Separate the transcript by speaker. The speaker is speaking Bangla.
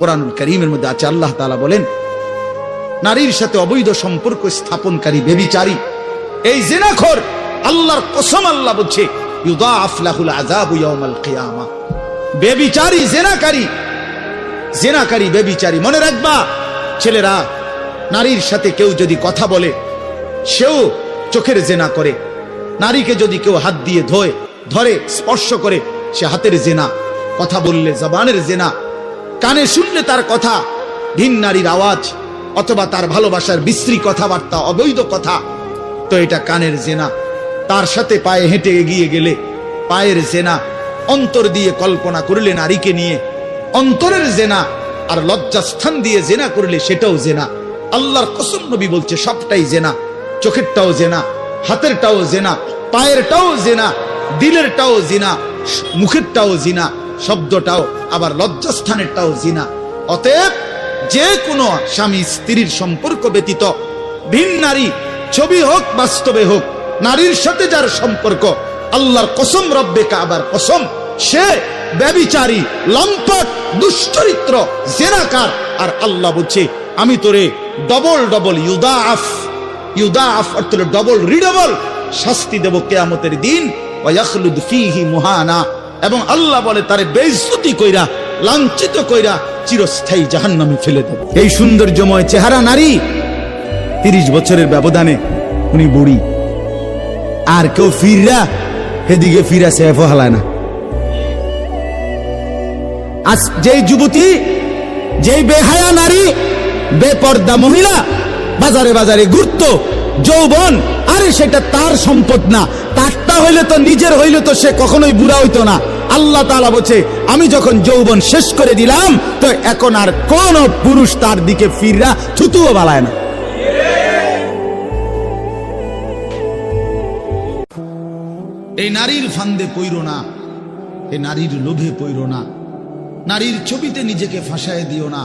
Speaker 1: কোরআনুল কারীমের মধ্যে আছে, আল্লাহ তাআলা বলেন, নারীর সাথে অবৈধ সম্পর্ক স্থাপনকারী ব্যভিচারী, এই জিনাখোর, আল্লাহর কসম আল্লাহ বলছে, ইউদাআফ লাহুল আযাবু ইয়াউমাল কিয়ামা। ব্যভিচারী, জিনাকারী ব্যভিচারী। মনে রাখবা ছেলেরা, নারীর সাথে কেউ যদি কথা বলে সেও চোখের জিনা করে। নারীকে যদি কেউ হাত দিয়ে ধরে স্পর্শ করে, সে হাতের জিনা। কথা বললে জবানের জিনা, কানে শুনলে তার কথা ভিন নারীর আওয়াজ অথবা তার ভালোবাসার বিশ্রী কথাবার্তা, অবৈধ কথা, তো এটা কানের জিনা। তার সাথে পায়ে হেঁটে এগিয়ে গেলে পায়ের জিনা। অন্তর দিয়ে কল্পনা করলে নারীকে নিয়ে, অন্তরের জিনা। আর লজ্জাস্থান দিয়ে জিনা করলে সেটাও জিনা। আল্লাহর কসম নবী বলছে সবটাই জিনা। চোখেরটাও জিনা, হাতেরটাও জিনা, পায়েরটাও জিনা, দিলেরটাও জিনা, মুখেরটাও জিনা, শব্দটাও, আবার লজ্জাস্থানেরটাও জিনা। অতএব যে কোনো স্বামী স্ত্রীর সম্পর্ক ব্যতীত ভিন নারী, ছবি হোক বাস্তবে হোক, নারীর সাথে যার সম্পর্ক, আল্লাহর কসম, রব্বে কাবার কসম, সে ব্যভিচারী, লম্পট, দুশ্চরিত্র, জিনাকার। আর আল্লাহ বলছে, আমি তোরে ডবল ইউদাআফ অর্থ ডবল রিডবল শাস্তি দেব কিয়ামতের দিন। ওয়া ইয়াখলুদ ফীহি মুহানা, এবং আল্লাহ বলে তারে বেইজ্জতি কইরা, লাঞ্ছিত কইরা চিরস্থায়ী জাহান্নামে ফেলে দেব। এই সৌন্দর্যময় চেহারা নারী, 30 বছরের ব্যবধানে উনি বুড়ি। আর কেউ এদিকে ফিরা সেফ হালায় না। আজ যেই যুবতী, যেই বেহায়া নারী, বেপর্দা মহিলা বাজারে বাজারে ঘুরতো, যৌবন, আরে সেটা তার সম্পদ না, তারটা হইলে তো, নিজের হইলে তো সে কখনোই বুড়া হইতো না। আল্লাহ তাআলা বলছে, আমি যখন যৌবন শেষ করে দিলাম, তো এখন আর কোন পুরুষ তার দিকে ফিররা থুতুও বালায় না। এই নারীর ফান্দে পইরো না, এই নারীর লোভে পইরো না, নারীর ছবিতে নিজেকে ফাঁসায় দিও না।